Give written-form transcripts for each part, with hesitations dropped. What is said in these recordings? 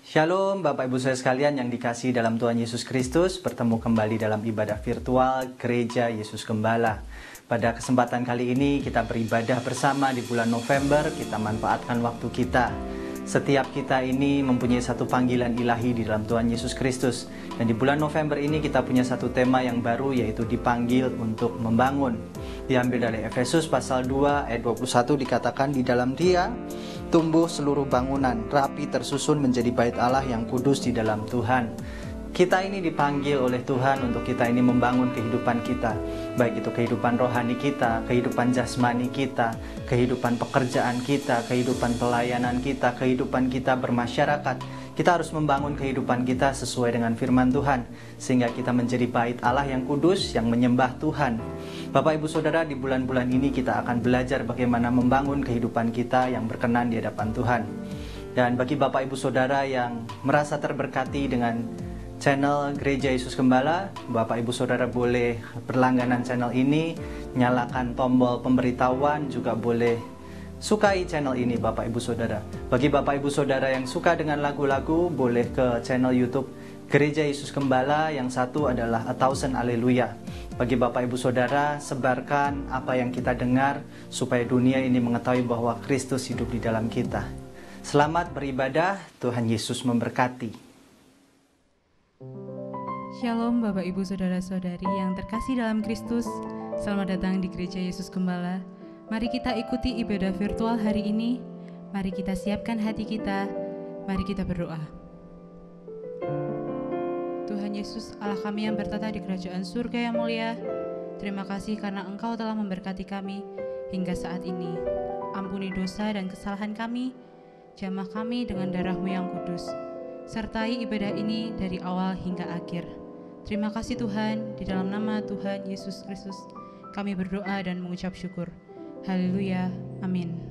Shalom Bapak Ibu saya sekalian yang dikasihi dalam Tuhan Yesus Kristus. Bertemu kembali dalam ibadah virtual Gereja Yesus Gembala. Pada kesempatan kali ini kita beribadah bersama di bulan November. Kita manfaatkan waktu kita. Setiap kita ini mempunyai satu panggilan ilahi di dalam Tuhan Yesus Kristus. Dan di bulan November ini kita punya satu tema yang baru, yaitu dipanggil untuk membangun. Diambil dari Efesus pasal 2 ayat 21, dikatakan di dalam Dia tumbuh seluruh bangunan, rapi tersusun menjadi bait Allah yang kudus di dalam Tuhan. Kita ini dipanggil oleh Tuhan untuk kita ini membangun kehidupan kita. Baik itu kehidupan rohani kita, kehidupan jasmani kita, kehidupan pekerjaan kita, kehidupan pelayanan kita, kehidupan kita bermasyarakat. Kita harus membangun kehidupan kita sesuai dengan firman Tuhan, sehingga kita menjadi bait Allah yang kudus, yang menyembah Tuhan. Bapak Ibu Saudara, di bulan-bulan ini kita akan belajar bagaimana membangun kehidupan kita yang berkenan di hadapan Tuhan. Dan bagi Bapak Ibu Saudara yang merasa terberkati dengan channel Gereja Yesus Gembala, Bapak Ibu Saudara boleh berlangganan channel ini, nyalakan tombol pemberitahuan, juga boleh sukai channel ini Bapak Ibu Saudara. Bagi Bapak Ibu Saudara yang suka dengan lagu-lagu, boleh ke channel YouTube Gereja Yesus Gembala. Yang satu adalah A Thousand Haleluya. Bagi Bapak Ibu Saudara, sebarkan apa yang kita dengar supaya dunia ini mengetahui bahwa Kristus hidup di dalam kita. Selamat beribadah, Tuhan Yesus memberkati. Shalom Bapak Ibu Saudara-saudari yang terkasih dalam Kristus. Selamat datang di Gereja Yesus Gembala. Mari kita ikuti ibadah virtual hari ini. Mari kita siapkan hati kita. Mari kita berdoa. Tuhan Yesus, Allah kami yang bertata di kerajaan surga yang mulia, terima kasih karena Engkau telah memberkati kami hingga saat ini. Ampuni dosa dan kesalahan kami, jamah kami dengan darah-Mu yang kudus. Sertai ibadah ini dari awal hingga akhir. Terima kasih Tuhan, di dalam nama Tuhan Yesus Kristus kami berdoa dan mengucap syukur. Haleluya, amin.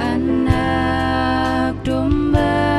Anak domba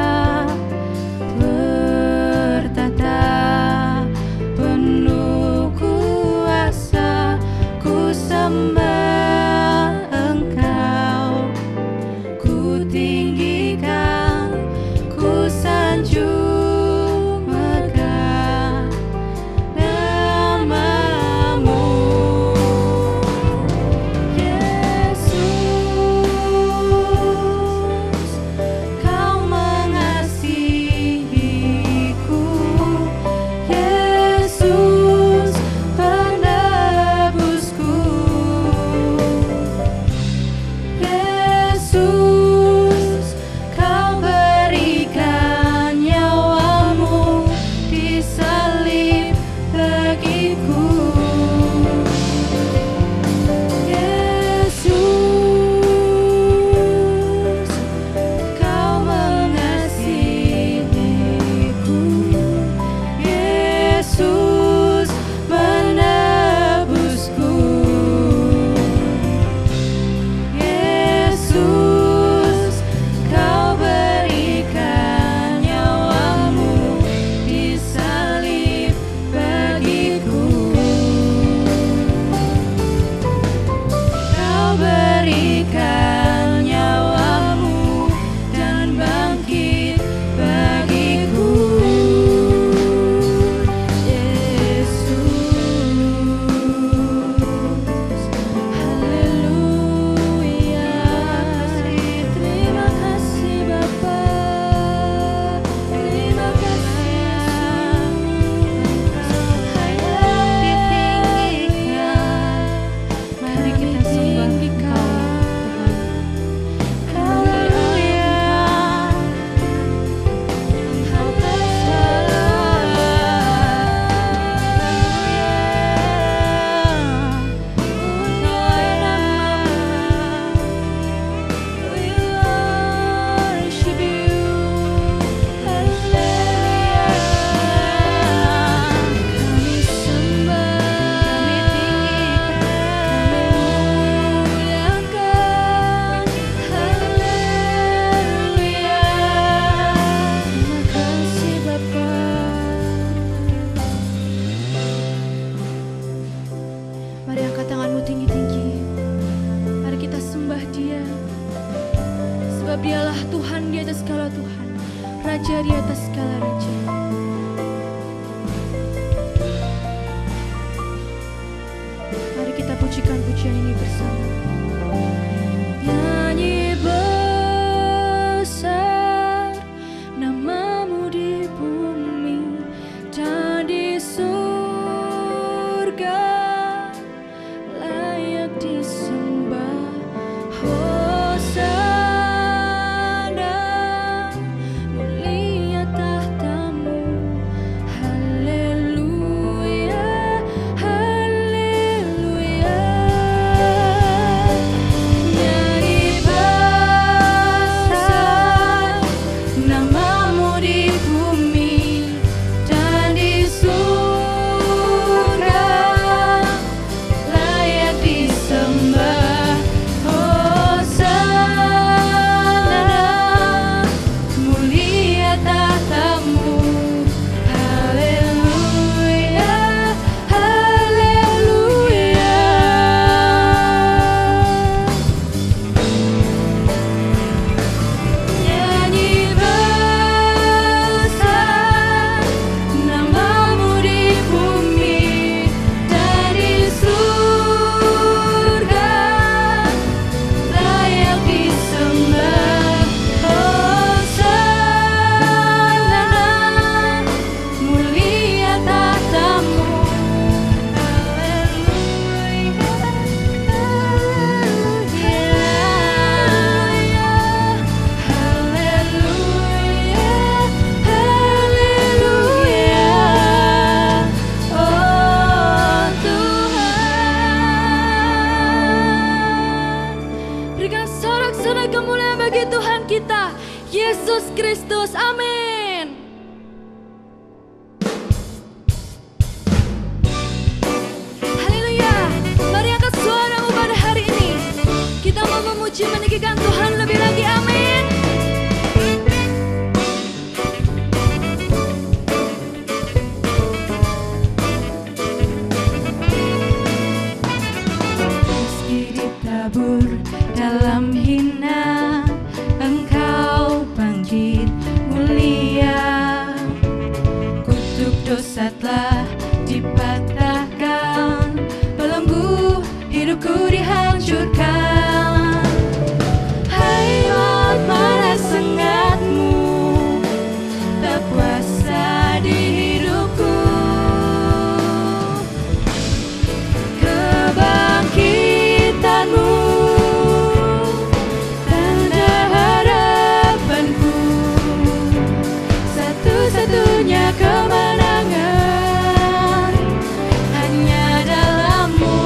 Dialah Tuhan di atas segala Tuhan, Raja di atas segala Raja. Mari kita pujikan pujian ini bersama. Nyanyi besar namamu di bumi dan di surga, layak disembah. Hosana, mulia tahtamu. Haleluya, haleluya. Nyanyi besar namamu di bumi dan di surga, layak disembah. Hosana, mulia tahtamu. Haleluya, haleluya. Nyanyi besar namamu di bumi dan di surga, layak disembah. Hosana, mulia tahtamu. Berikan sorak-sorai kemuliaan bagi Tuhan kita, Yesus Kristus. Amin. Haleluya. Mari angkat suaramu pada hari ini. Kita mau memuji meninggikan Tuhan lebih lagi. Amin. Meski ditabur dalam hina, Engkau bangkit mulia. Kutuk dosa telah dipatahkan, belenggu hidupku dihancurkan. Hai maut, mana sengatmu, tak kuasa di hidupku. Kebangkitanmu tanda harapanku, satu-satunya kemenangan hanya dalam-Mu.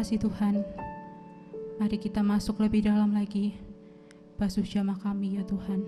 kasih Tuhan. Mari kita masuk lebih dalam lagi. Basuh jamah kami ya Tuhan.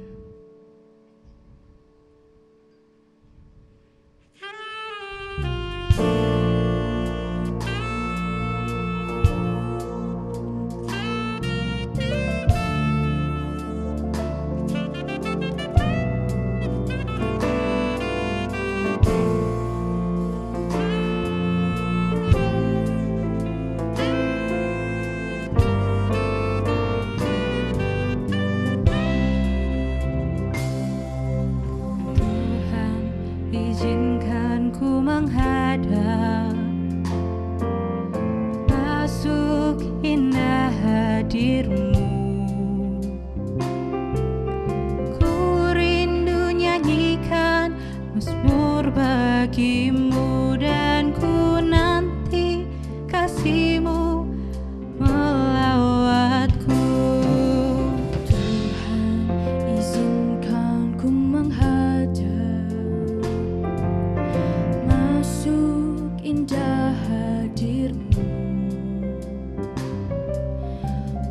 Izinkan ku menghadap, masuk indah hadir-Mu. Ku rindu nyanyikan mazmur bagi-Mu, dan ku nanti kasih-Mu melawatku. Tuhan, izinkan ku menghadap, masuk indah hadir-Mu.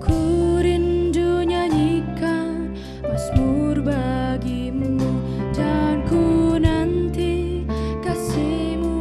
Ku rindu nyanyikan mazmur bagi-Mu, dan ku nanti kasih-Mu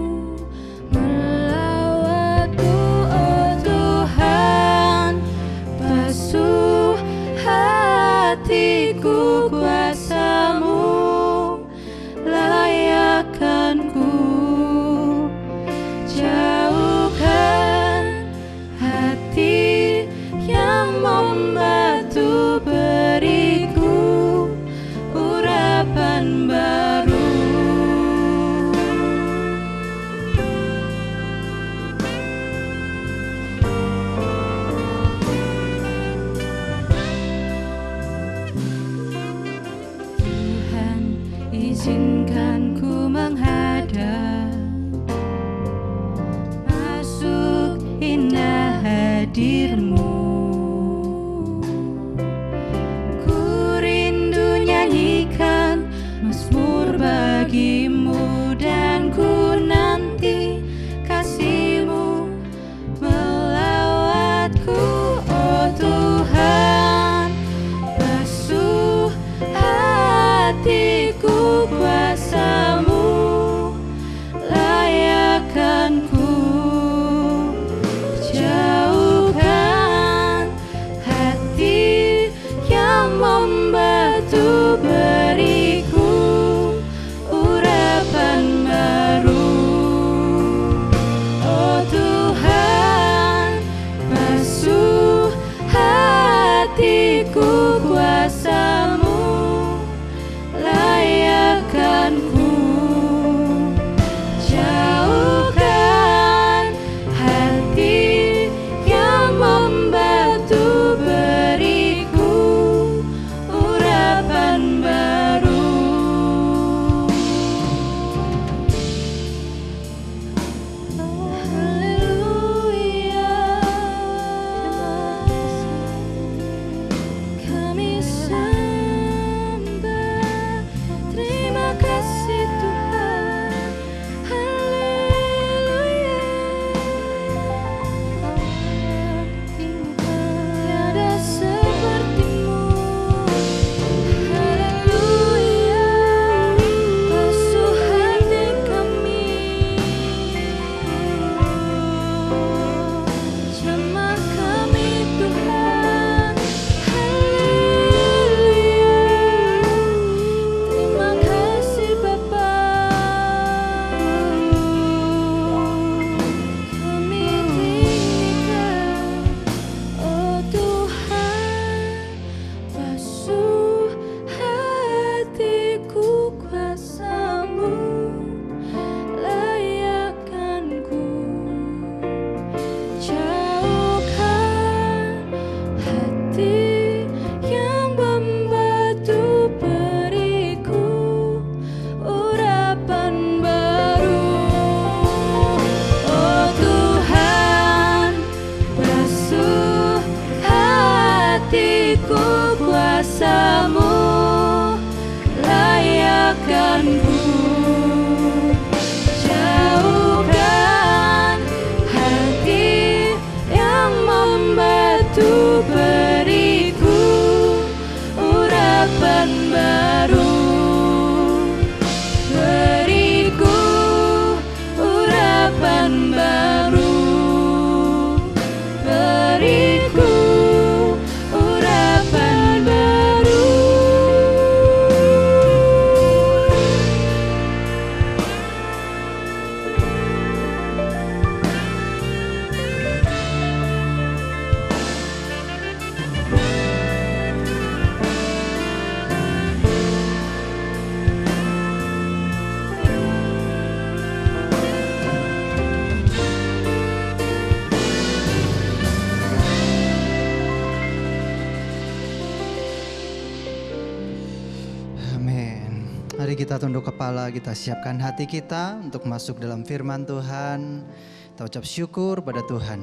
kita tunduk kepala, kita siapkan hati kita untuk masuk dalam firman Tuhan. Kita ucap syukur pada Tuhan.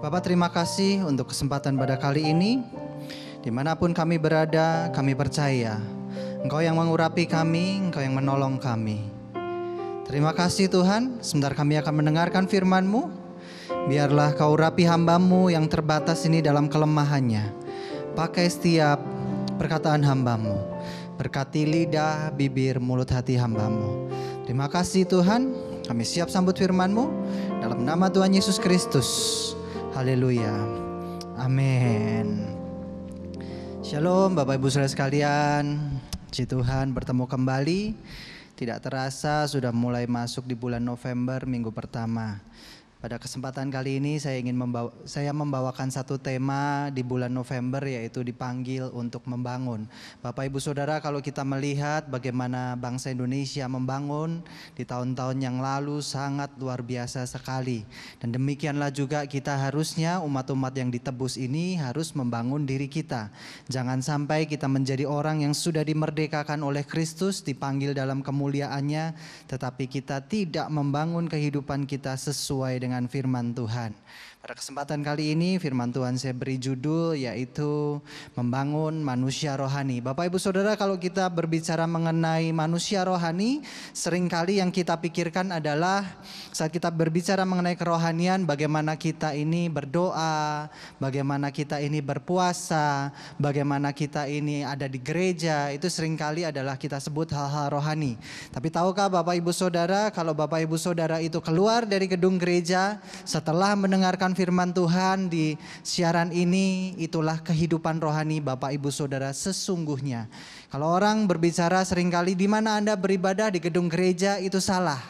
Bapak, terima kasih untuk kesempatan pada kali ini. Dimanapun kami berada, kami percaya Engkau yang mengurapi kami, Engkau yang menolong kami. Terima kasih Tuhan, sebentar kami akan mendengarkan firman-Mu. Biarlah Kau urapi hamba-Mu yang terbatas ini dalam kelemahannya. Pakai setiap perkataan hamba-Mu. Berkati lidah, bibir, mulut, hati hamba-Mu. Terima kasih Tuhan, kami siap sambut firman-Mu. Dalam nama Tuhan Yesus Kristus. Haleluya. Amin. Shalom Bapak Ibu Saudara sekalian. Puji Tuhan, bertemu kembali. Tidak terasa sudah mulai masuk di bulan November, minggu pertama. Pada kesempatan kali ini saya membawakan satu tema di bulan November, yaitu dipanggil untuk membangun. Bapak Ibu Saudara, kalau kita melihat bagaimana bangsa Indonesia membangun di tahun-tahun yang lalu sangat luar biasa sekali. Dan demikianlah juga kita harusnya, umat-umat yang ditebus ini harus membangun diri kita. Jangan sampai kita menjadi orang yang sudah dimerdekakan oleh Kristus, dipanggil dalam kemuliaannya, tetapi kita tidak membangun kehidupan kita sesuai dengan firman Tuhan. Pada kesempatan kali ini firman Tuhan saya beri judul yaitu membangun manusia rohani. Bapak Ibu Saudara, kalau kita berbicara mengenai manusia rohani, seringkali yang kita pikirkan adalah saat kita berbicara mengenai kerohanian, bagaimana kita ini berdoa, bagaimana kita ini berpuasa, bagaimana kita ini ada di gereja, itu seringkali adalah kita sebut hal-hal rohani. Tapi tahukah Bapak Ibu Saudara, kalau Bapak Ibu Saudara itu keluar dari gedung gereja setelah mendengarkan firman Tuhan di siaran ini, itulah kehidupan rohani Bapak Ibu Saudara sesungguhnya. Kalau orang berbicara seringkali di mana Anda beribadah di gedung gereja, itu salah.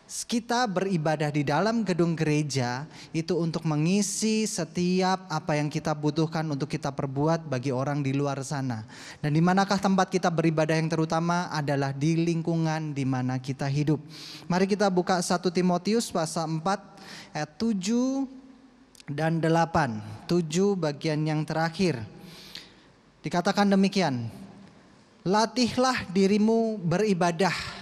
Kita beribadah di dalam gedung gereja itu untuk mengisi setiap apa yang kita butuhkan untuk kita perbuat bagi orang di luar sana. Dan di manakah tempat kita beribadah yang terutama adalah di lingkungan di mana kita hidup. Mari kita buka 1 Timotius pasal 4 ayat 7 dan 8. 7 bagian yang terakhir. Dikatakan demikian. Latihlah dirimu beribadah.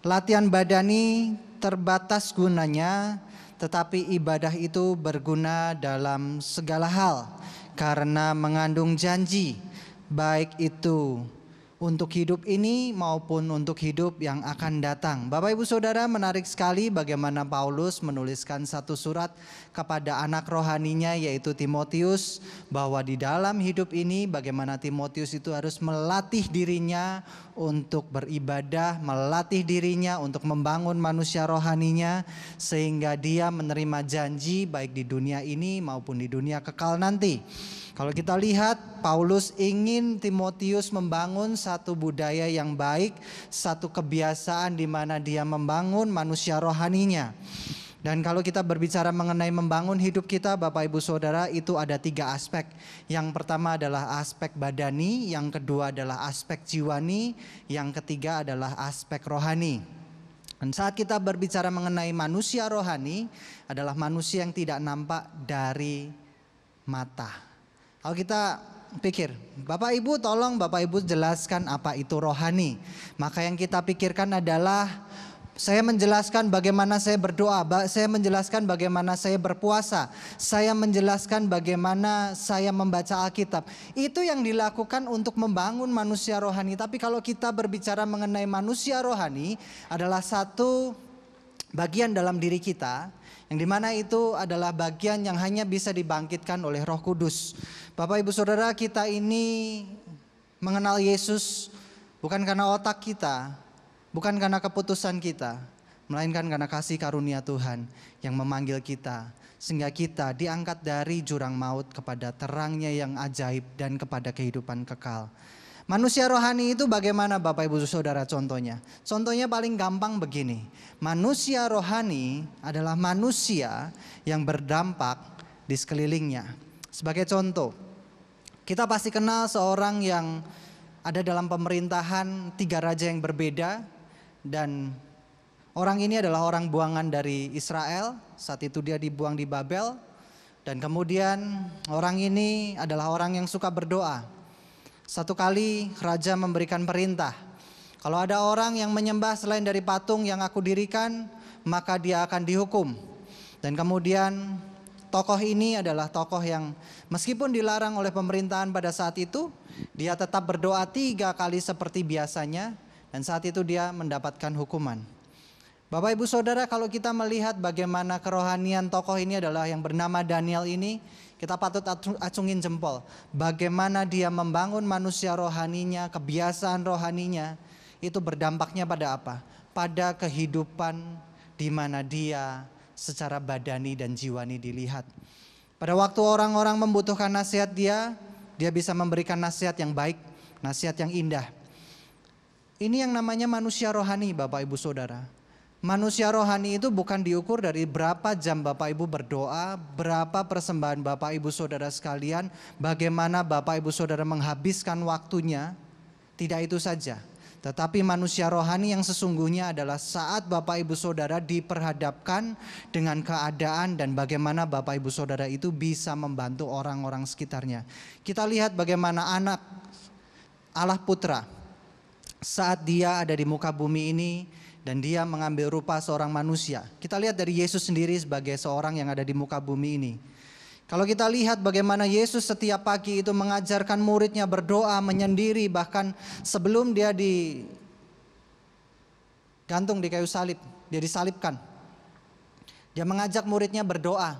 Latihan badani terbatas gunanya, tetapi ibadah itu berguna dalam segala hal karena mengandung janji, baik itu untuk hidup ini maupun untuk hidup yang akan datang. Bapak Ibu Saudara, menarik sekali bagaimana Paulus menuliskan satu surat kepada anak rohaninya yaitu Timotius, bahwa di dalam hidup ini bagaimana Timotius itu harus melatih dirinya untuk beribadah, melatih dirinya untuk membangun manusia rohaninya sehingga dia menerima janji baik di dunia ini maupun di dunia kekal nanti. Kalau kita lihat, Paulus ingin Timotius membangun satu budaya yang baik, satu kebiasaan di mana dia membangun manusia rohaninya. Dan kalau kita berbicara mengenai membangun hidup kita, Bapak Ibu Saudara, itu ada 3 aspek. Yang pertama adalah aspek badani, yang kedua adalah aspek jiwani, yang ketiga adalah aspek rohani. Dan saat kita berbicara mengenai manusia rohani, adalah manusia yang tidak nampak dari mata. Kalau kita pikir, Bapak Ibu tolong Bapak Ibu jelaskan apa itu rohani. Maka yang kita pikirkan adalah saya menjelaskan bagaimana saya berdoa, saya menjelaskan bagaimana saya berpuasa, saya menjelaskan bagaimana saya membaca Alkitab. Itu yang dilakukan untuk membangun manusia rohani. Tapi kalau kita berbicara mengenai manusia rohani, adalah satu bagian dalam diri kita, yang dimana itu adalah bagian yang hanya bisa dibangkitkan oleh Roh Kudus. Bapak Ibu Saudara, kita ini mengenal Yesus bukan karena otak kita, bukan karena keputusan kita, melainkan karena kasih karunia Tuhan yang memanggil kita, sehingga kita diangkat dari jurang maut kepada terangnya yang ajaib dan kepada kehidupan kekal. Manusia rohani itu bagaimana Bapak Ibu Saudara contohnya? Contohnya paling gampang begini. Manusia rohani adalah manusia yang berdampak di sekelilingnya. Sebagai contoh, kita pasti kenal seorang yang ada dalam pemerintahan 3 raja yang berbeda. Dan orang ini adalah orang buangan dari Israel. Saat itu dia dibuang di Babel. Dan kemudian orang ini adalah orang yang suka berdoa. Satu kali raja memberikan perintah Kalau ada orang yang menyembah selain dari patung yang aku dirikan, maka dia akan dihukum. Dan kemudian tokoh ini adalah tokoh yang meskipun dilarang oleh pemerintahan pada saat itu, dia tetap berdoa 3 kali seperti biasanya, dan saat itu dia mendapatkan hukuman. Bapak Ibu Saudara, kalau kita melihat bagaimana kerohanian tokoh ini adalah yang bernama Daniel ini, kita patut acungin jempol. Bagaimana dia membangun manusia rohaninya, kebiasaan rohaninya, itu berdampaknya pada apa? Pada kehidupan di mana dia secara badani dan jiwani dilihat. Pada waktu orang-orang membutuhkan nasihat dia bisa memberikan nasihat yang baik, nasihat yang indah. Ini yang namanya manusia rohani, Bapak Ibu Saudara. Manusia rohani itu bukan diukur dari berapa jam Bapak Ibu berdoa, berapa persembahan Bapak Ibu Saudara sekalian, bagaimana Bapak Ibu Saudara menghabiskan waktunya. Tidak itu saja. Tetapi manusia rohani yang sesungguhnya adalah saat Bapak Ibu Saudara diperhadapkan dengan keadaan dan bagaimana Bapak Ibu Saudara itu bisa membantu orang-orang sekitarnya. Kita lihat bagaimana anak Allah Putra saat dia ada di muka bumi ini dan dia mengambil rupa seorang manusia. Kita lihat dari Yesus sendiri sebagai seorang yang ada di muka bumi ini. Kalau kita lihat bagaimana Yesus setiap pagi itu mengajarkan muridnya berdoa, menyendiri, bahkan sebelum dia digantung di kayu salib, dia disalibkan. Dia mengajak muridnya berdoa.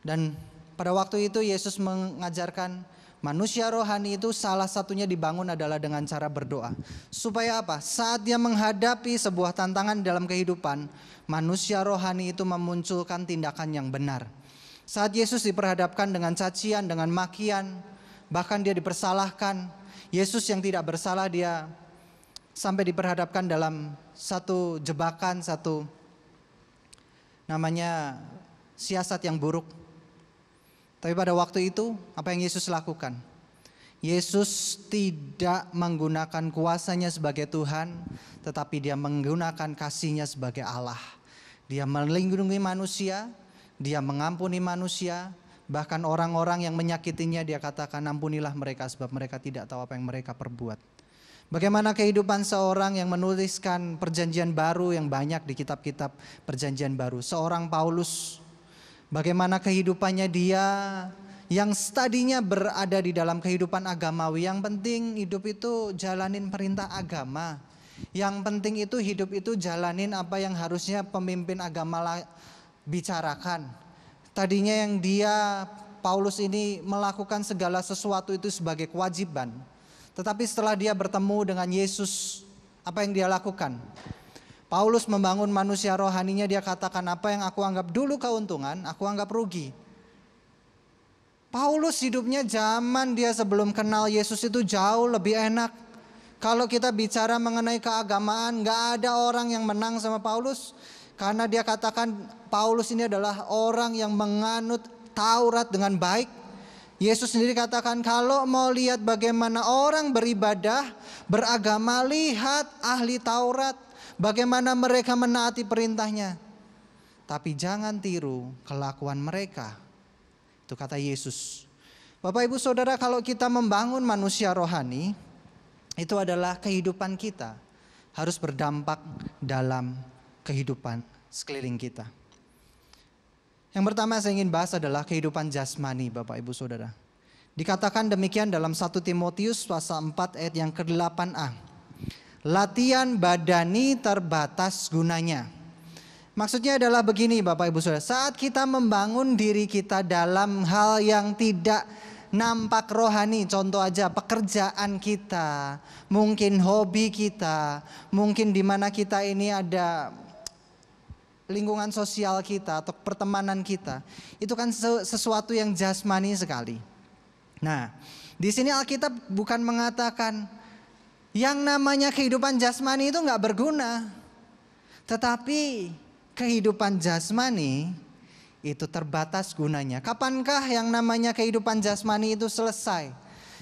Dan pada waktu itu Yesus mengajarkan manusia rohani itu salah satunya dibangun adalah dengan cara berdoa. Supaya apa? Saat dia menghadapi sebuah tantangan dalam kehidupan, manusia rohani itu memunculkan tindakan yang benar. Saat Yesus diperhadapkan dengan cacian, dengan makian, bahkan dia dipersalahkan, Yesus yang tidak bersalah dia sampai diperhadapkan dalam satu jebakan, satu namanya siasat yang buruk. Tapi pada waktu itu apa yang Yesus lakukan? Yesus tidak menggunakan kuasanya sebagai Tuhan, tetapi dia menggunakan kasihnya sebagai Allah. Dia melindungi manusia, dia mengampuni manusia, bahkan orang-orang yang menyakitinya dia katakan ampunilah mereka sebab mereka tidak tahu apa yang mereka perbuat. Bagaimana kehidupan seorang yang menuliskan perjanjian baru yang banyak di kitab-kitab perjanjian baru. Seorang Paulus, bagaimana kehidupannya dia yang tadinya berada di dalam kehidupan agamawi. Yang penting hidup itu jalanin perintah agama. Yang penting itu hidup itu jalanin apa yang harusnya pemimpin agama bicarakan. Tadinya yang Paulus ini melakukan segala sesuatu itu sebagai kewajiban. Tetapi setelah dia bertemu dengan Yesus, apa yang dia lakukan? Paulus membangun manusia rohaninya, dia katakan apa yang aku anggap dulu keuntungan, aku anggap rugi. Paulus hidupnya zaman dia sebelum kenal Yesus itu jauh lebih enak. Kalau kita bicara mengenai keagamaan, gak ada orang yang menang sama Paulus. Karena dia katakan Paulus ini adalah orang yang menganut Taurat dengan baik. Yesus sendiri katakan kalau mau lihat bagaimana orang beribadah, beragama, lihat ahli Taurat. Bagaimana mereka menaati perintahnya. Tapi jangan tiru kelakuan mereka. Itu kata Yesus. Bapak Ibu Saudara, kalau kita membangun manusia rohani, itu adalah kehidupan kita harus berdampak dalam kehidupan sekeliling kita. Yang pertama saya ingin bahas adalah kehidupan jasmani, Bapak Ibu Saudara. Dikatakan demikian dalam 1 Timotius pasal 4 ayat yang ke-8a. Latihan badani terbatas gunanya. Maksudnya adalah begini Bapak Ibu Saudara. Saat kita membangun diri kita dalam hal yang tidak nampak rohani, contoh aja pekerjaan kita, mungkin hobi kita, mungkin di mana kita ini ada lingkungan sosial kita atau pertemanan kita, itu kan sesuatu yang jasmani sekali. Nah, di sini Alkitab bukan mengatakan yang namanya kehidupan jasmani itu nggak berguna, tetapi kehidupan jasmani itu terbatas gunanya. Kapankah yang namanya kehidupan jasmani itu selesai?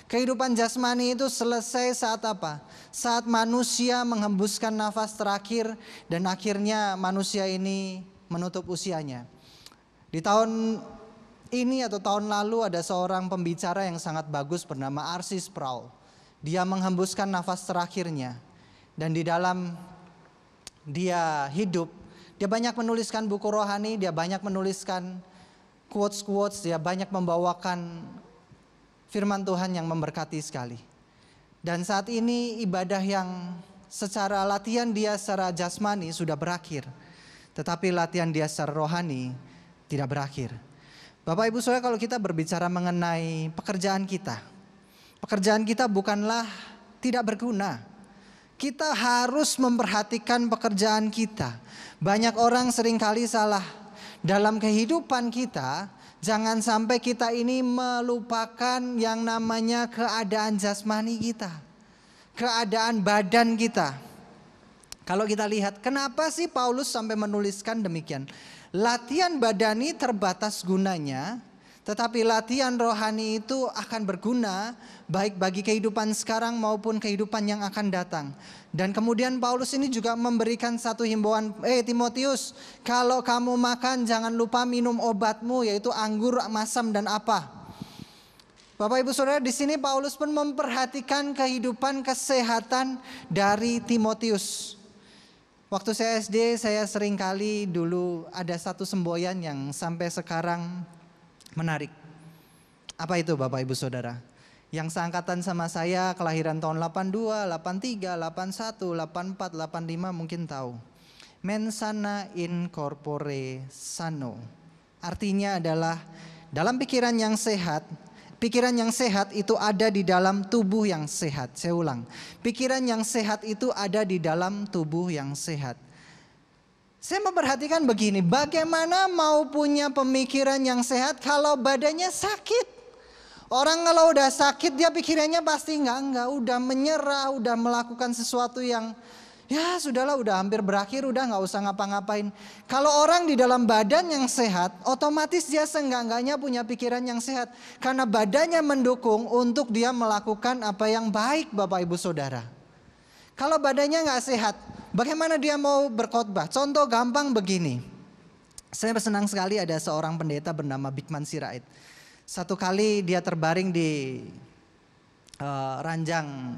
Kehidupan jasmani itu selesai saat apa? Saat manusia menghembuskan nafas terakhir dan akhirnya manusia ini menutup usianya. Di tahun ini atau tahun lalu ada seorang pembicara yang sangat bagus bernama R.C. Sproul. Dia menghembuskan nafas terakhirnya. Dan di dalam dia hidup, dia banyak menuliskan buku rohani, dia banyak menuliskan quotes-quotes, dia banyak membawakan firman Tuhan yang memberkati sekali. Dan saat ini ibadah yang secara latihan dia secara jasmani sudah berakhir. Tetapi latihan dia secara rohani tidak berakhir. Bapak Ibu Saudara, kalau kita berbicara mengenai pekerjaan kita bukanlah tidak berguna. Kita harus memperhatikan pekerjaan kita. Banyak orang seringkali salah. Dalam kehidupan kita, jangan sampai kita ini melupakan yang namanya keadaan jasmani kita. Keadaan badan kita. Kalau kita lihat, kenapa sih Paulus sampai menuliskan demikian? Latihan badani terbatas gunanya, tetapi latihan rohani itu akan berguna baik bagi kehidupan sekarang maupun kehidupan yang akan datang. Dan kemudian Paulus ini juga memberikan satu himbauan, Timotius, kalau kamu makan jangan lupa minum obatmu, yaitu anggur, masam dan apa. Bapak Ibu Saudara, di sini Paulus pun memperhatikan kehidupan kesehatan dari Timotius. Waktu saya SD, saya sering kali dulu ada satu semboyan yang sampai sekarang menarik. Apa itu Bapak Ibu Saudara? Yang seangkatan sama saya, kelahiran tahun 82, 83, 81, 84, 85 mungkin tahu. Mens sana in corpore sano. Artinya adalah dalam pikiran yang sehat. Pikiran yang sehat itu ada di dalam tubuh yang sehat. Saya ulang. Pikiran yang sehat itu ada di dalam tubuh yang sehat. Saya memperhatikan begini, bagaimana mau punya pemikiran yang sehat kalau badannya sakit? Orang kalau udah sakit dia pikirannya pasti enggak, udah menyerah, udah melakukan sesuatu yang ya sudahlah, udah hampir berakhir, udah nggak usah ngapa-ngapain. Kalau orang di dalam badan yang sehat, otomatis dia seenggak-enggaknya punya pikiran yang sehat. Karena badannya mendukung untuk dia melakukan apa yang baik Bapak Ibu Saudara. Kalau badannya nggak sehat, bagaimana dia mau berkhotbah? Contoh gampang begini. Saya senang sekali ada seorang pendeta bernama Bikman Sirait. Satu kali dia terbaring di ranjang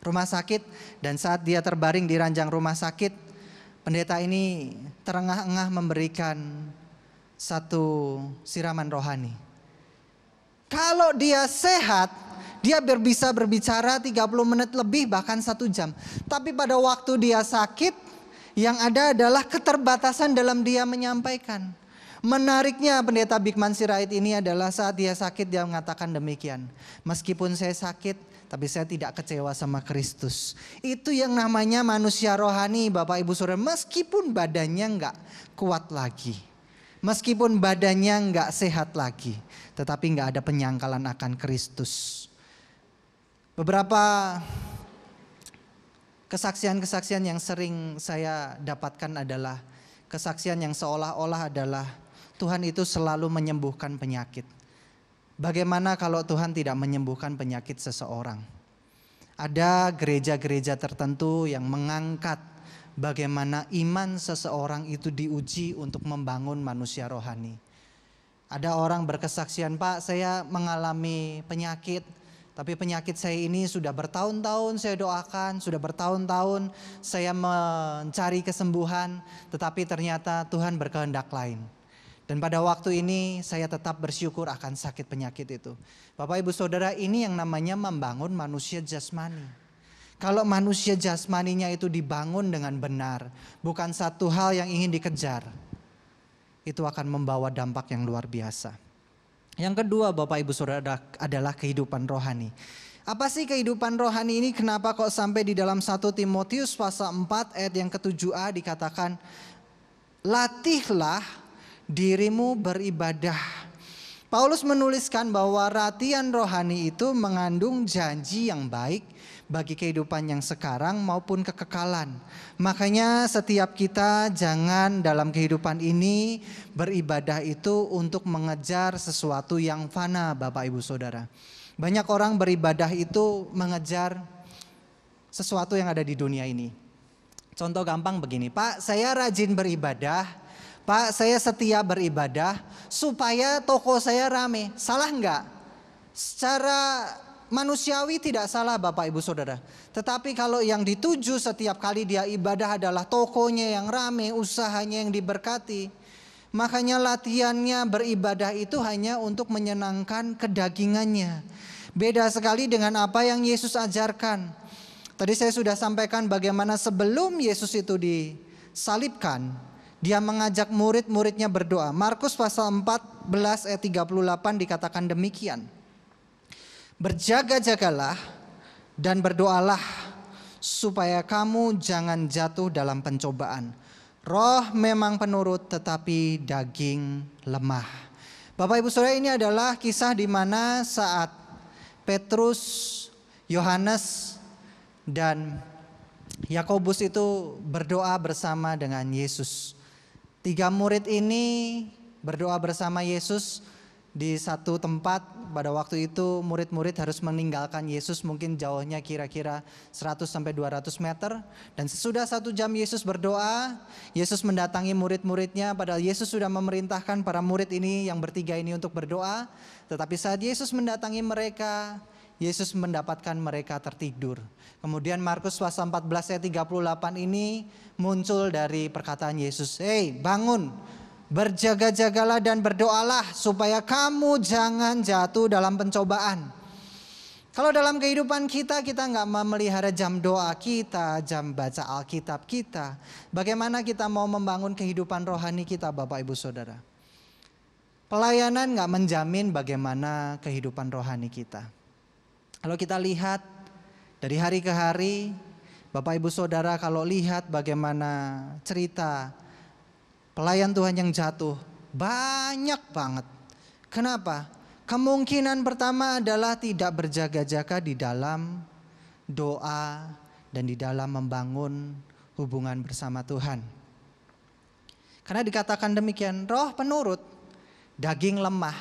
rumah sakit, dan saat dia terbaring di ranjang rumah sakit, pendeta ini terengah-engah memberikan satu siraman rohani. Kalau dia sehat, dia bisa berbicara 30 menit lebih bahkan 1 jam. Tapi pada waktu dia sakit, yang ada adalah keterbatasan dalam dia menyampaikan. Menariknya pendeta Bikman Sirait ini adalah saat dia sakit dia mengatakan demikian. Meskipun saya sakit, tapi saya tidak kecewa sama Kristus. Itu yang namanya manusia rohani Bapak Ibu Saudara. Meskipun badannya enggak kuat lagi. Meskipun badannya enggak sehat lagi. Tetapi enggak ada penyangkalan akan Kristus. Beberapa kesaksian-kesaksian yang sering saya dapatkan adalah kesaksian yang seolah-olah adalah Tuhan itu selalu menyembuhkan penyakit. Bagaimana kalau Tuhan tidak menyembuhkan penyakit seseorang? Ada gereja-gereja tertentu yang mengangkat bagaimana iman seseorang itu diuji untuk membangun manusia rohani. Ada orang berkesaksian, Pak, saya mengalami penyakit, tapi penyakit saya ini sudah bertahun-tahun saya doakan, sudah bertahun-tahun saya mencari kesembuhan, tetapi ternyata Tuhan berkehendak lain. Dan pada waktu ini saya tetap bersyukur akan sakit penyakit itu. Bapak Ibu Saudara, ini yang namanya membangun manusia jasmani. Kalau manusia jasmaninya itu dibangun dengan benar, bukan satu hal yang ingin dikejar, itu akan membawa dampak yang luar biasa. Yang kedua Bapak Ibu Saudara adalah kehidupan rohani. Apa sih kehidupan rohani ini? Kenapa kok sampai di dalam 1 Timotius pasal 4 ayat yang ke-7a dikatakan, latihlah dirimu beribadah. Paulus menuliskan bahwa latihan rohani itu mengandung janji yang baik bagi kehidupan yang sekarang maupun kekekalan. Makanya setiap kita jangan dalam kehidupan ini beribadah itu untuk mengejar sesuatu yang fana Bapak Ibu Saudara. Banyak orang beribadah itu mengejar sesuatu yang ada di dunia ini. Contoh gampang begini, Pak, saya rajin beribadah, Pak, saya setia beribadah supaya toko saya rame. Salah enggak? Secara manusiawi tidak salah Bapak Ibu Saudara. Tetapi kalau yang dituju setiap kali dia ibadah adalah tokonya yang rame, usahanya yang diberkati, makanya latihannya beribadah itu hanya untuk menyenangkan kedagingannya. Beda sekali dengan apa yang Yesus ajarkan. Tadi saya sudah sampaikan bagaimana sebelum Yesus itu disalibkan, dia mengajak murid-muridnya berdoa. Markus pasal 14 ayat 38 dikatakan demikian. Berjaga-jagalah dan berdoalah supaya kamu jangan jatuh dalam pencobaan. Roh memang penurut tetapi daging lemah. Bapak Ibu Saudara, ini adalah kisah di mana saat Petrus, Yohanes dan Yakobus itu berdoa bersama dengan Yesus. 3 murid ini berdoa bersama Yesus di satu tempat. Pada waktu itu murid-murid harus meninggalkan Yesus, mungkin jauhnya kira-kira 100 sampai 200 meter. Dan sesudah 1 jam Yesus berdoa, Yesus mendatangi murid-muridnya, padahal Yesus sudah memerintahkan para murid ini yang bertiga ini untuk berdoa. Tetapi saat Yesus mendatangi mereka, Yesus mendapatkan mereka tertidur. Kemudian Markus pasal 14 ayat 38 ini muncul dari perkataan Yesus, "Hei, bangun, berjaga-jagalah dan berdoalah supaya kamu jangan jatuh dalam pencobaan." Kalau dalam kehidupan kita nggak memelihara jam doa kita, jam baca Alkitab kita, bagaimana kita mau membangun kehidupan rohani kita Bapak Ibu Saudara? Pelayanan nggak menjamin bagaimana kehidupan rohani kita. Kalau kita lihat dari hari ke hari, Bapak Ibu Saudara, kalau lihat bagaimana cerita pelayan Tuhan yang jatuh, banyak banget. Kenapa? Kemungkinan pertama adalah tidak berjaga-jaga di dalam doa dan di dalam membangun hubungan bersama Tuhan. Karena dikatakan demikian, roh penurut, daging lemah.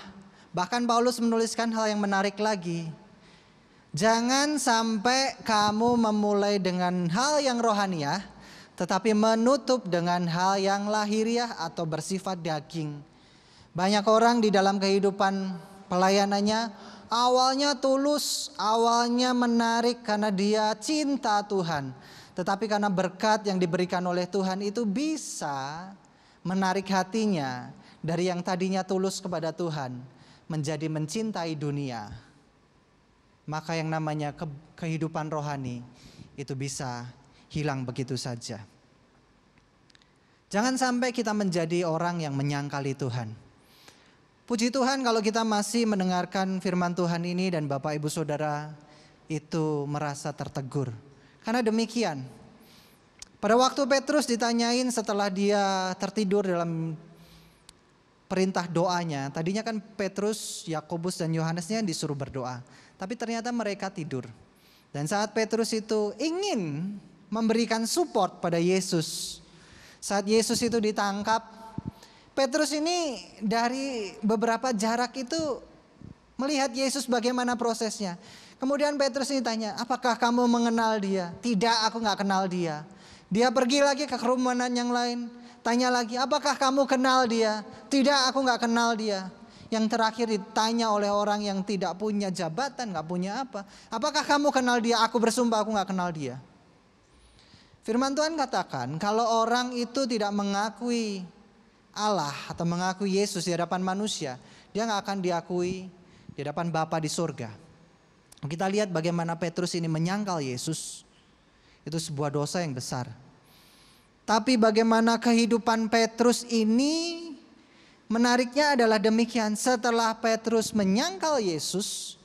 Bahkan Paulus menuliskan hal yang menarik lagi. Jangan sampai kamu memulai dengan hal yang rohaniah, tetapi menutup dengan hal yang lahiriah atau bersifat daging. Banyak orang di dalam kehidupan pelayanannya awalnya tulus, awalnya menarik karena dia cinta Tuhan. Tetapi karena berkat yang diberikan oleh Tuhan itu bisa menarik hatinya dari yang tadinya tulus kepada Tuhan menjadi mencintai dunia. Maka yang namanya kehidupan rohani itu bisa hilang begitu saja. Jangan sampai kita menjadi orang yang menyangkali Tuhan. Puji Tuhan kalau kita masih mendengarkan firman Tuhan ini dan Bapak Ibu Saudara itu merasa tertegur. Karena demikian, pada waktu Petrus ditanyain setelah dia tertidur dalam perintah doanya. Tadinya kan Petrus, Yakobus dan Yohanesnya disuruh berdoa. Tapi ternyata mereka tidur. Dan saat Petrus itu ingin memberikan support pada Yesus, saat Yesus itu ditangkap, Petrus ini dari beberapa jarak itu melihat Yesus bagaimana prosesnya. Kemudian Petrus ini tanya, apakah kamu mengenal dia? Tidak, aku gak kenal dia. Dia pergi lagi ke kerumunan yang lain, tanya lagi, apakah kamu kenal dia? Tidak, aku gak kenal dia. Yang terakhir ditanya oleh orang yang tidak punya jabatan, gak punya apa. Apakah kamu kenal dia? Aku bersumpah aku gak kenal dia. Firman Tuhan katakan kalau orang itu tidak mengakui Allah atau mengakui Yesus di hadapan manusia, dia gak akan diakui di hadapan Bapa di surga. Kita lihat bagaimana Petrus ini menyangkal Yesus. Itu sebuah dosa yang besar. Tapi bagaimana kehidupan Petrus ini menariknya adalah demikian. Setelah Petrus menyangkal Yesus,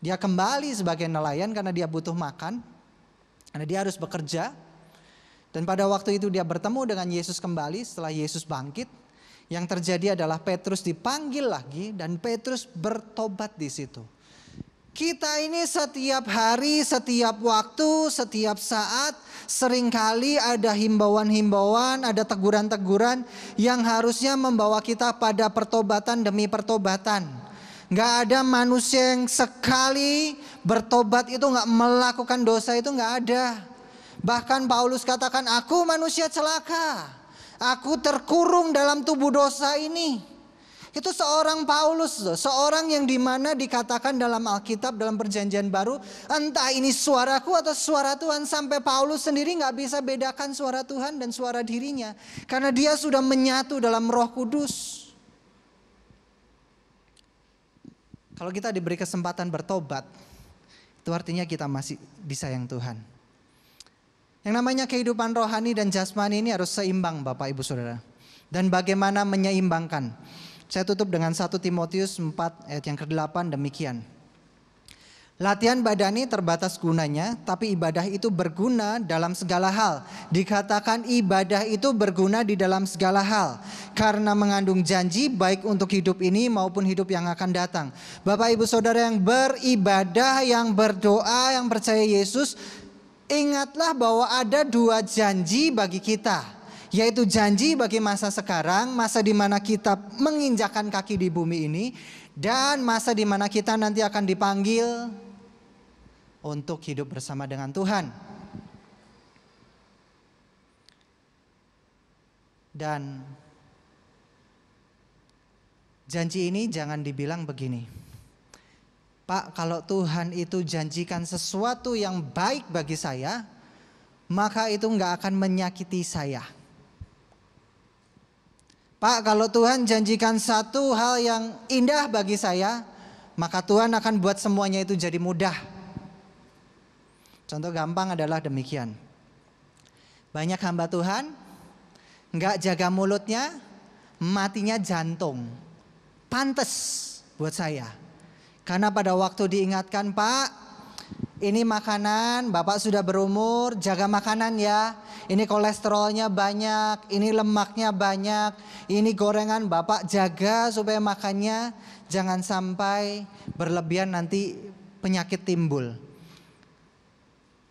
dia kembali sebagai nelayan karena dia butuh makan, karena dia harus bekerja. Dan pada waktu itu dia bertemu dengan Yesus kembali setelah Yesus bangkit. Yang terjadi adalah Petrus dipanggil lagi dan Petrus bertobat di situ. Kita ini setiap hari, setiap waktu, setiap saat seringkali ada himbauan-himbauan, ada teguran-teguran yang harusnya membawa kita pada pertobatan demi pertobatan. Gak ada manusia yang sekali bertobat itu gak melakukan dosa, itu gak ada. Bahkan Paulus katakan, aku manusia celaka, aku terkurung dalam tubuh dosa ini. Itu seorang Paulus, seorang yang dimana dikatakan dalam Alkitab, dalam perjanjian baru, entah ini suaraku atau suara Tuhan. Sampai Paulus sendiri gak bisa bedakan suara Tuhan dan suara dirinya. Karena dia sudah menyatu dalam Roh Kudus. Kalau kita diberi kesempatan bertobat, itu artinya kita masih disayang Tuhan. Yang namanya kehidupan rohani dan jasmani ini harus seimbang Bapak Ibu Saudara. Dan bagaimana menyeimbangkan? Saya tutup dengan 1 Timotius 4 ayat yang ke-8 demikian. Latihan badani terbatas gunanya, tapi ibadah itu berguna dalam segala hal. Dikatakan ibadah itu berguna di dalam segala hal. Karena mengandung janji baik untuk hidup ini maupun hidup yang akan datang. Bapak Ibu Saudara yang beribadah, yang berdoa, yang percaya Yesus, ingatlah bahwa ada 2 janji bagi kita. Yaitu janji bagi masa sekarang, masa di mana kita menginjakkan kaki di bumi ini. Dan masa di mana kita nanti akan dipanggil untuk hidup bersama dengan Tuhan. Dan janji ini jangan dibilang begini, Pak, kalau Tuhan itu janjikan sesuatu yang baik bagi saya, maka itu gak akan menyakiti saya. Pak, kalau Tuhan janjikan satu hal yang indah bagi saya, maka Tuhan akan buat semuanya itu jadi mudah. Contoh gampang adalah demikian. Banyak hamba Tuhan gak jaga mulutnya, matinya jantung. Pantes buat saya. Karena pada waktu diingatkan, Pak, ini makanan, Bapak sudah berumur, jaga makanan ya. Ini kolesterolnya banyak, ini lemaknya banyak, ini gorengan Bapak jaga supaya makannya jangan sampai berlebihan nanti penyakit timbul.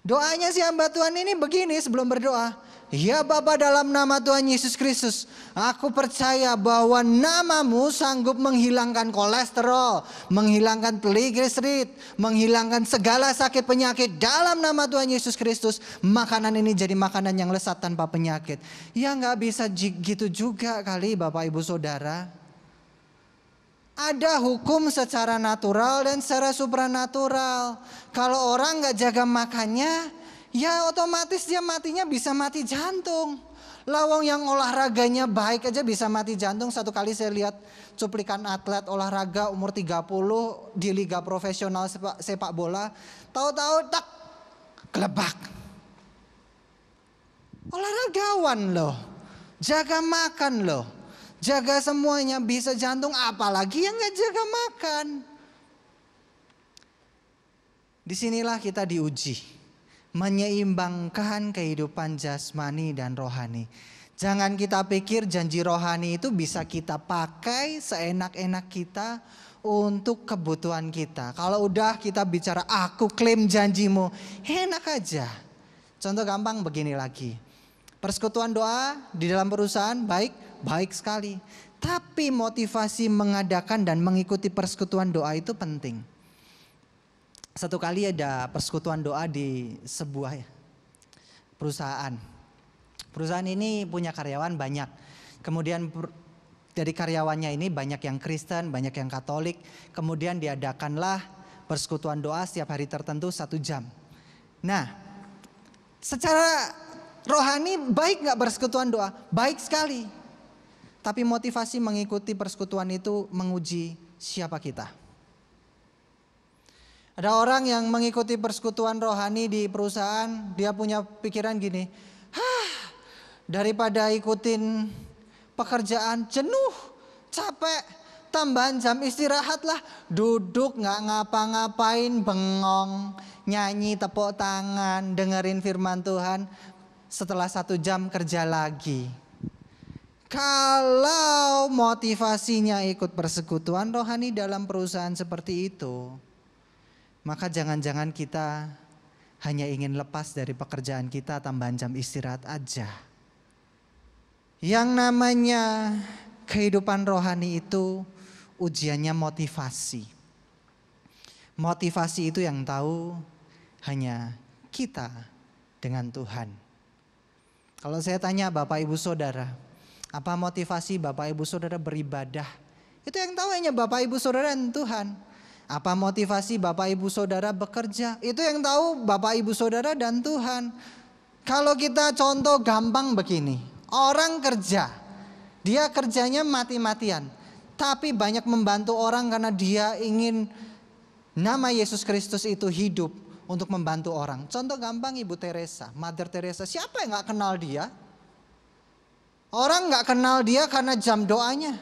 Doanya si hamba Tuhan ini begini sebelum berdoa. Ya Bapa, dalam nama Tuhan Yesus Kristus, aku percaya bahwa namamu sanggup menghilangkan kolesterol, menghilangkan trigliserid, menghilangkan segala sakit penyakit. Dalam nama Tuhan Yesus Kristus, makanan ini jadi makanan yang lesat tanpa penyakit. Ya gak bisa gitu juga kali Bapak Ibu Saudara. Ada hukum secara natural dan secara supranatural. Kalau orang gak jaga makannya, ya otomatis dia matinya bisa mati jantung. Lawang yang olahraganya baik aja bisa mati jantung. Satu kali saya lihat cuplikan atlet olahraga umur 30 di liga profesional sepak bola. Tahu-tahu tak gelebak. Olahragawan loh. Jaga makan loh. Jaga semuanya bisa jantung, apalagi yang gak jaga makan. Disinilah kita diuji. Menyeimbangkan kehidupan jasmani dan rohani. Jangan kita pikir janji rohani itu bisa kita pakai seenak-enak kita untuk kebutuhan kita. Kalau udah kita bicara aku klaim janjimu, enak aja. Contoh gampang begini lagi. Persekutuan doa di dalam perusahaan baik sekali. Tapi motivasi mengadakan dan mengikuti persekutuan doa itu penting. Satu kali ada persekutuan doa di sebuah perusahaan. Perusahaan ini punya karyawan banyak. Kemudian dari karyawannya ini banyak yang Kristen, banyak yang Katolik. Kemudian diadakanlah persekutuan doa setiap hari tertentu 1 jam. Nah, secara rohani baik gak persekutuan doa? Baik sekali. Tapi motivasi mengikuti persekutuan itu menguji siapa kita. Ada orang yang mengikuti persekutuan rohani di perusahaan, dia punya pikiran gini, daripada ikutin pekerjaan jenuh, capek, tambahan jam istirahat lah, duduk gak ngapa-ngapain, bengong, nyanyi, tepuk tangan, dengerin firman Tuhan, setelah 1 jam kerja lagi. Kalau motivasinya ikut persekutuan rohani dalam perusahaan seperti itu, maka jangan-jangan kita hanya ingin lepas dari pekerjaan kita, tambahan jam istirahat aja. Yang namanya kehidupan rohani itu ujiannya motivasi. Motivasi itu yang tahu hanya kita dengan Tuhan. Kalau saya tanya Bapak Ibu Saudara, apa motivasi Bapak Ibu Saudara beribadah Itu yang tahu hanya Bapak Ibu Saudara dan Tuhan. Apa motivasi Bapak Ibu Saudara bekerja? Itu yang tahu Bapak Ibu Saudara dan Tuhan. Kalau kita contoh gampang begini. Orang kerja. Dia kerjanya mati-matian. Tapi banyak membantu orang karena dia ingin nama Yesus Kristus itu hidup untuk membantu orang. Contoh gampang Ibu Teresa, Mother Teresa. Siapa yang gak kenal dia? Orang gak kenal dia karena jam doanya.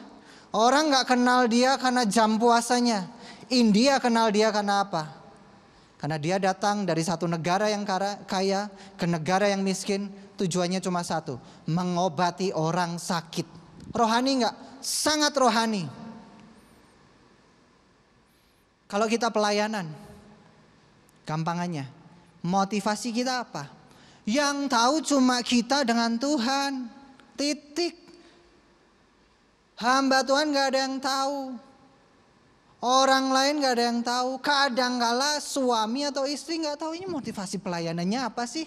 Orang gak kenal dia karena jam puasanya. India kenal dia karena apa? Karena dia datang dari satu negara yang kaya ke negara yang miskin. Tujuannya cuma satu, mengobati orang sakit. Rohani gak? Sangat rohani. Kalau kita pelayanan, gampangannya, motivasi kita apa? Yang tahu cuma kita dengan Tuhan. Titik. Hamba Tuhan gak ada yang tahu. Orang lain gak ada yang tahu. Kadangkala suami atau istri gak tahu ini motivasi pelayanannya apa sih.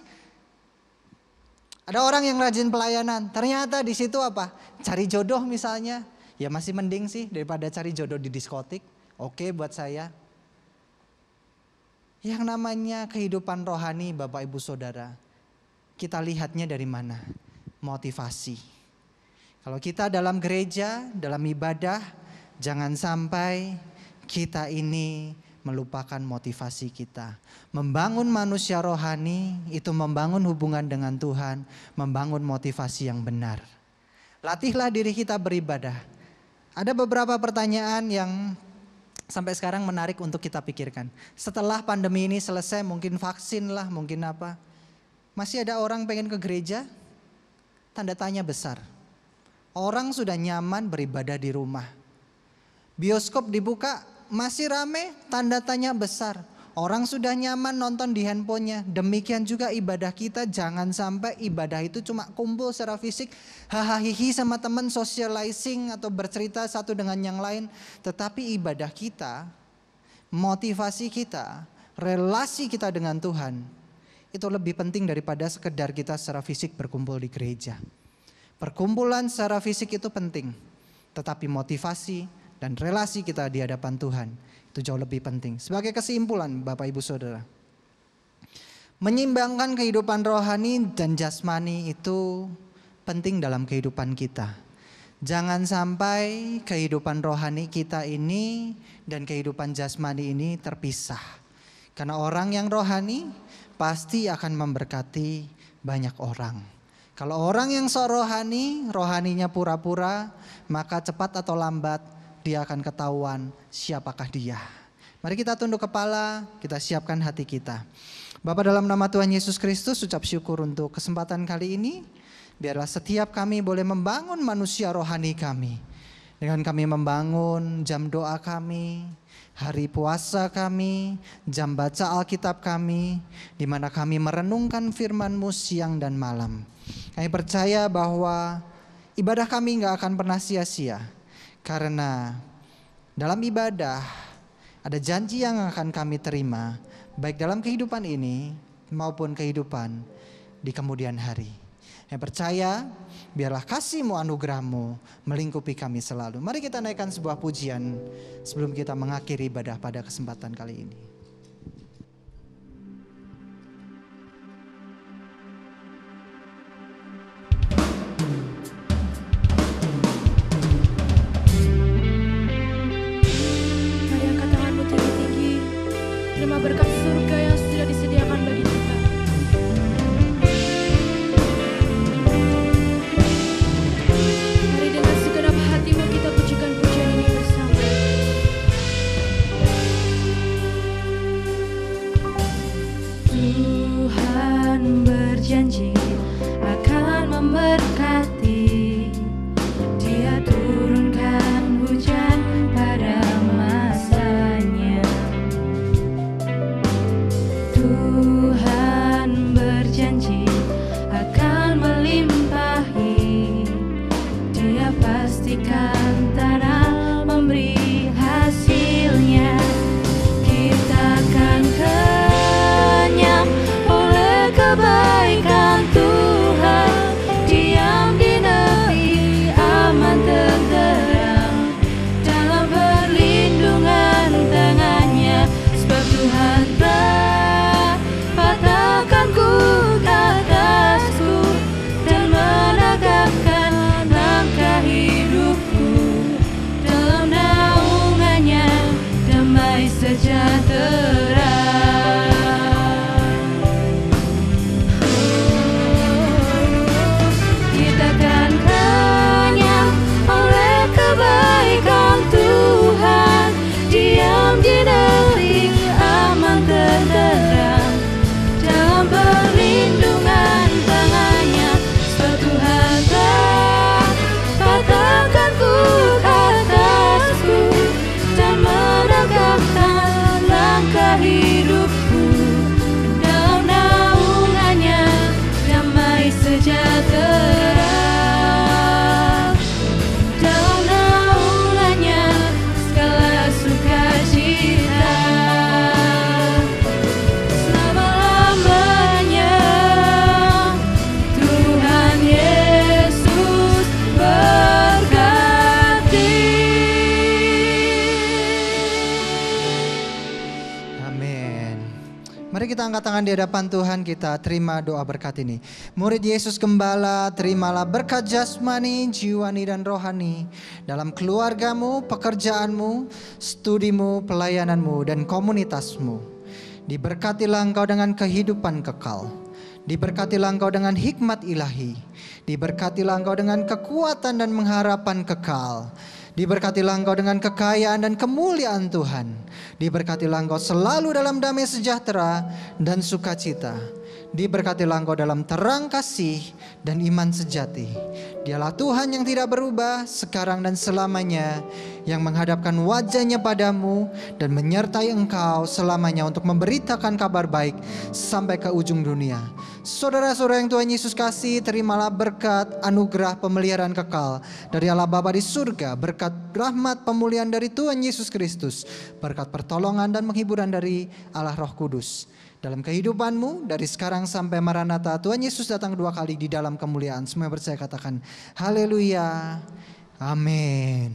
Ada orang yang rajin pelayanan, ternyata di situ apa? Cari jodoh misalnya. Ya masih mending sih daripada cari jodoh di diskotik. Oke buat saya. Yang namanya kehidupan rohani Bapak Ibu Saudara, kita lihatnya dari mana? Motivasi. Kalau kita dalam gereja, dalam ibadah, jangan sampai kita ini melupakan motivasi kita. Membangun manusia rohani itu membangun hubungan dengan Tuhan, membangun motivasi yang benar. Latihlah diri kita beribadah. Ada beberapa pertanyaan yang sampai sekarang menarik untuk kita pikirkan. Setelah pandemi ini selesai, mungkin vaksin lah, mungkin apa. Masih ada orang pengen ke gereja? Tanda tanya besar. Orang sudah nyaman beribadah di rumah. Bioskop dibuka, masih rame, tanda tanya besar. Orang sudah nyaman nonton di handphonenya. Demikian juga ibadah kita, jangan sampai ibadah itu cuma kumpul secara fisik, hahaha sama teman, socializing atau bercerita satu dengan yang lain. Tetapi ibadah kita, motivasi kita, relasi kita dengan Tuhan, itu lebih penting daripada sekedar kita secara fisik berkumpul di gereja. Perkumpulan secara fisik itu penting, tetapi motivasi dan relasi kita di hadapan Tuhan itu jauh lebih penting. Sebagai kesimpulan Bapak Ibu Saudara, menyeimbangkan kehidupan rohani dan jasmani itu penting dalam kehidupan kita. Jangan sampai kehidupan rohani kita ini dan kehidupan jasmani ini terpisah. Karena orang yang rohani pasti akan memberkati banyak orang. Kalau orang yang sok rohani, rohaninya pura-pura, maka cepat atau lambat dia akan ketahuan siapakah dia. Mari kita tunduk kepala, kita siapkan hati kita. Bapa, dalam nama Tuhan Yesus Kristus, ucap syukur untuk kesempatan kali ini. Biarlah setiap kami boleh membangun manusia rohani kami. Dengan kami membangun jam doa kami, hari puasa kami, jam baca Alkitab kami, di mana kami merenungkan firman-Mu siang dan malam. Kami percaya bahwa ibadah kami gak akan pernah sia-sia. Karena dalam ibadah ada janji yang akan kami terima, baik dalam kehidupan ini maupun kehidupan di kemudian hari. Yang percaya, biarlah kasih-Mu, anugerah-Mu melingkupi kami selalu. Mari kita naikkan sebuah pujian sebelum kita mengakhiri ibadah pada kesempatan kali ini. Terima berkat surga yang sudah disediakan bagi kita. Mari dengan segenap hatimu kita pujikan pujian ini bersama. Tuhan berjanji akan memberkati. Dia turunkan hujan pada masanya. Tuhan berjanji akan melimpahi. Dia pastikan tanah memberi hasilnya. Kita akan kenyang oleh kebaikan Tuhan. Diam di negeri aman tenteram dalam kita angkat tangan di hadapan Tuhan, kita terima doa berkat ini. Murid Yesus Gembala, terimalah berkat jasmani, jiwani, dan rohani dalam keluargamu, pekerjaanmu, studimu, pelayananmu, dan komunitasmu. Diberkatilah engkau dengan kehidupan kekal. Diberkatilah engkau dengan hikmat ilahi. Diberkatilah engkau dengan kekuatan dan pengharapan kekal. Diberkatilah engkau dengan kekayaan dan kemuliaan Tuhan. Diberkatilah engkau selalu dalam damai sejahtera dan sukacita. Diberkatilah engkau dalam terang kasih dan iman sejati. Dialah Tuhan yang tidak berubah sekarang dan selamanya, yang menghadapkan wajahnya padamu dan menyertai engkau selamanya untuk memberitakan kabar baik sampai ke ujung dunia. Saudara-saudara yang Tuhan Yesus kasih, terimalah berkat anugerah pemeliharaan kekal dari Allah Bapa di surga, berkat rahmat pemulihan dari Tuhan Yesus Kristus, berkat pertolongan dan penghiburan dari Allah Roh Kudus dalam kehidupanmu dari sekarang sampai Maranatha. Tuhan Yesus datang 2 kali di dalam kemuliaan. Semua yang percaya katakan haleluya, amin.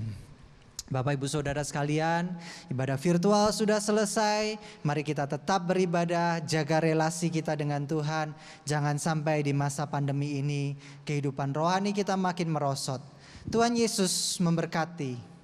Bapak Ibu Saudara sekalian, ibadah virtual sudah selesai. Mari kita tetap beribadah, jaga relasi kita dengan Tuhan. Jangan sampai di masa pandemi ini kehidupan rohani kita makin merosot. Tuhan Yesus memberkati.